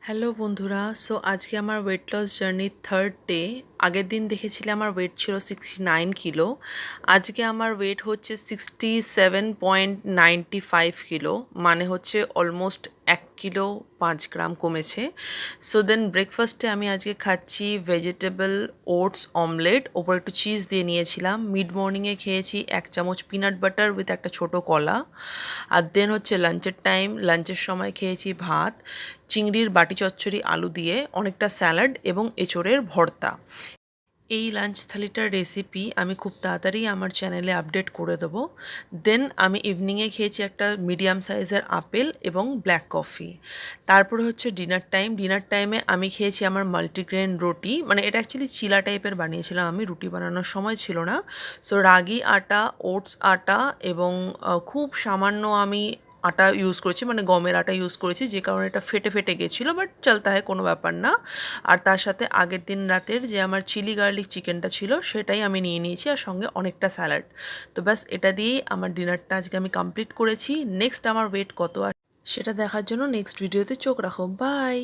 Hello বন্ধুরা, so আজকে আমার ওয়েট লস জার্নির থার্ড ডে। আগের দিন দেখেছিলে আমার ওয়েট ছিল 69 কিলো। আজকে আমার ওয়েট হচ্ছে 67.95 কিলো, মানে হচ্ছে অলমোস্ট 1 কিলো 5 গ্রাম কমেছে। সো দেন ব্রেকফাস্টে আমি আজকে খাচ্ছি ভেজিটেবল ওটস অমলেট, ওপর একটু চিজ দিয়ে নিয়েছিলাম। মিড মর্নিংয়ে খেয়েছি 1 চামচ পিনাট বাটার উইথ একটা ছোটো কলা। আর দেন হচ্ছে লাঞ্চের সময় খেয়েছি ভাত, চিংড়ির বাটি চচ্চড়ি আলু দিয়ে, অনেকটা স্যালাড এবং এঁচোড়ের ভর্তা। এই লাঞ্চ থালিটার রেসিপি আমি খুব তাড়াতাড়ি আমার চ্যানেলে আপডেট করে দেবো। দেন আমি ইভিনিংয়ে খেয়েছি একটা মিডিয়াম সাইজের আপেল এবং ব্ল্যাক কফি। তারপরে হচ্ছে ডিনার টাইমে আমি খেয়েছি আমার মাল্টিগ্রেন রুটি, মানে এটা অ্যাকচুয়ালি চিলা টাইপের বানিয়েছিলাম আমি, রুটি বানানোর সময় ছিল না। সো রাগি আটা, ওটস আটা এবং খুব সামান্য আমি আটা ইউজ করেছি, মানে গমের আটা ইউজ করেছি, যে কারণে এটা ফেটে ফেটে গেছিলো, বাট চলতা হয়, কোনো ব্যাপার না। আর তার সাথে আগের দিন রাতের যে আমার চিলি গার্লিক চিকেনটা ছিল সেটাই আমি নিয়ে নিয়েছি, আর সঙ্গে অনেকটা স্যালাড। তো ব্যাস এটা দিয়েই আমার ডিনারটা আজকে আমি কমপ্লিট করেছি। নেক্সট আমার ওয়েট কত আর সেটা দেখার জন্য নেক্সট ভিডিওতে চোখ রাখো। বাই।